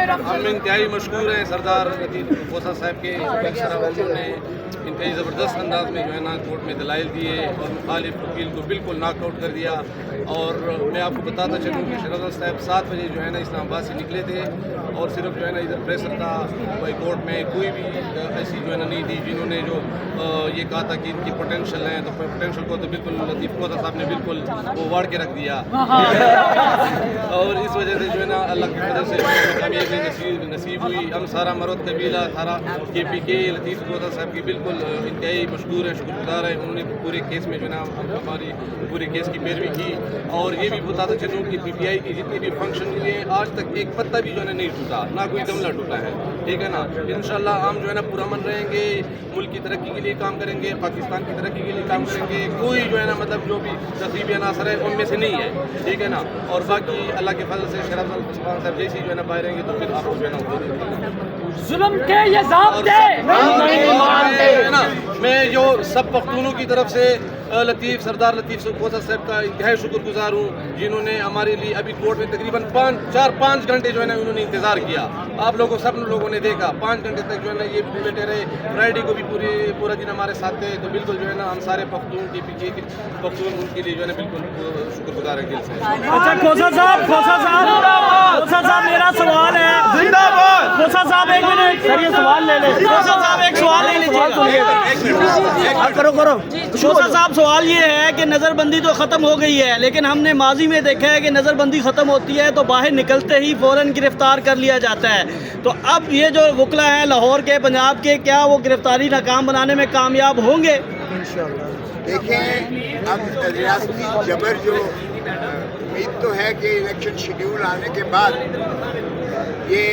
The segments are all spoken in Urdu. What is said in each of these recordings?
ہم انتہائی مشکور ہیں سردار لطیف کھوسہ صاحب کے انہوں نے انتہائی زبردست انداز میں جو ہے نا کورٹ میں دلائل دیے اور مخالف وکیل کو بالکل ناک آؤٹ کر دیا. اور میں آپ کو بتاتا چلوں کہ شہزاد صاحب 7 بجے جو ہے نا اسلام آباد سے نکلے تھے اور صرف جو ہے نا ادھر پریسر تھا. بھائی کورٹ میں کوئی بھی ایسی جو ہے نا نہیں تھی جنہوں نے جو یہ کہا تھا کہ ان کی پوٹینشیل ہیں, تو پوٹینشیل کو تو بالکل لطیف کھوسہ صاحب نے بالکل وہ واڑ کے رکھ دیا. اور اس وجہ سے جو ہے نا اللہ کی فضل سے کامیابی نصیب ہوئی. ہم سارا مرد قبیلہ سارا کے پی کے لطیف کھوسہ صاحب کی بالکل انتہائی مشکور ہیں, شکر گزار ہیں. انہوں نے پورے کیس میں جو ہے نا ہماری پورے کیس کی پیروی کی. اور یہ بھی بتاتا چلوں کہ پی ٹی آئی کی جتنی بھی فنکشن ہوئے ہیں آج تک ایک پتہ بھی جو ہے نا نہیں ٹوٹا, نہ کوئی گملہ ٹوٹا ہے. ٹھیک ہے نا. انشاءاللہ ہم جو ہے نا پرامن رہیں گے, ملک کی ترقی کے لیے کام کریں گے, پاکستان کی ترقی کے لیے کام کریں گے. کوئی جو ہے نا مطلب جو بھی تقریبی عناصر ہے ان میں سے نہیں ہے. ٹھیک ہے نا. اور باقی اللہ کے فضل سے شہزاد عثمان صاحب جیسی جو ہے نا باہر رہیں گے تو پھر آپ کو جو ہے نا ظلم کے یہ ضابطے نہیں مانتے. میں جو سب پختونوں کی طرف سے لطیف سردار لطیف کھوسہ صاحب کا انتہائی شکر گزار ہوں, جنہوں نے ہمارے لیے ابھی کورٹ میں تقریباً 4-5 گھنٹے جو ہے نا انہوں نے انتظار کیا. آپ لوگوں سب لوگوں نے دیکھا 5 گھنٹے تک جو ہے نا یہ بیٹھے رہے. فرائیڈے کو بھی پورا دن ہمارے ساتھ تھے. تو بالکل جو ہے نا ہم سارے پختون کے پیچھے پختون ان کے لیے جو ہے نا بالکل شکر گزار ہیں دل سے. اچھا کھوسہ صاحب میرا سوال ہے. کھوسہ صاحب ایک منٹ سر یہ سوال لے لیں. کھوسہ صاحب ایک سوال لے لیجیے. کرو کھوسہ صاحب سوال یہ ہے کہ نظر بندی تو ختم ہو گئی ہے, لیکن ہم نے ماضی میں دیکھا ہے کہ نظر بندی ختم ہوتی ہے تو باہر نکلتے ہی فوراً گرفتار کر لیا جاتا ہے. تو اب یہ جو وکلا ہیں لاہور کے پنجاب کے, کیا وہ گرفتاری ناکام بنانے میں کامیاب ہوں گے؟ دیکھیں اب ریاستی جبر جو امید تو ہے کہ الیکشن شیڈیول آنے کے بعد یہ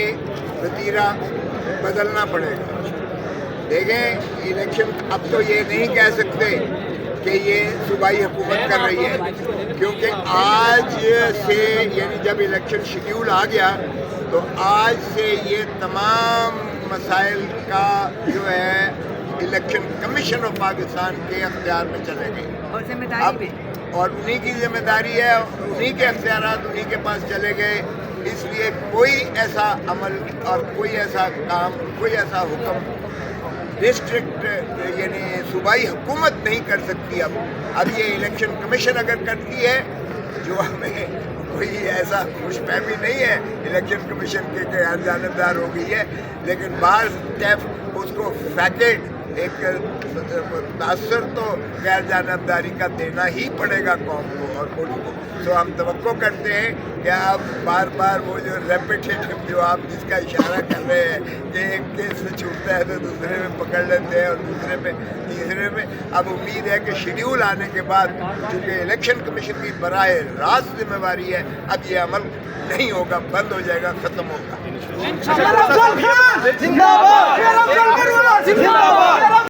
وتیرہ بدلنا پڑے گا. دیکھیں الیکشن اب تو یہ نہیں کہہ سکتے کہ یہ صوبائی حکومت کر رہی ہے, کیونکہ آج سے یعنی جب الیکشن شیڈیول آ گیا تو آج سے یہ تمام مسائل کا جو ہے الیکشن کمیشن آف پاکستان کے اختیار میں چلے گئے اور ذمہ داری بھی, اور انہی کی ذمہ داری ہے, انہی کے اختیارات انہی کے پاس چلے گئے. اس لیے کوئی ایسا عمل اور کوئی ایسا کام, کوئی ایسا حکم ڈسٹرکٹ یعنی صوبائی حکومت نہیں کر سکتی. اب یہ الیکشن کمیشن اگر کرتی ہے, جو ہمیں کوئی ایسا خوش فہمی نہیں ہے الیکشن کمیشن کے غیر جانبدار ہو گئی ہے, لیکن بعض ٹیپ اس کو فیکٹ ایک تاثر تو غیر جانبداری کا دینا ہی پڑے گا قوم کو اور ملک کو. تو ہم توقع کرتے ہیں کہ آپ بار بار وہ جو ریپیٹیٹو جو آپ جس کا اشارہ کر رہے ہیں کہ ایک کیس سے چھوٹتا ہے تو دوسرے میں پکڑ لیتے ہیں اور دوسرے میں تیسرے میں, اب امید ہے کہ شیڈیول آنے کے بعد چونکہ الیکشن کمیشن کی براہ راست ذمہ داری ہے, اب یہ عمل نہیں ہوگا, بند ہو جائے گا, ختم ہوگا.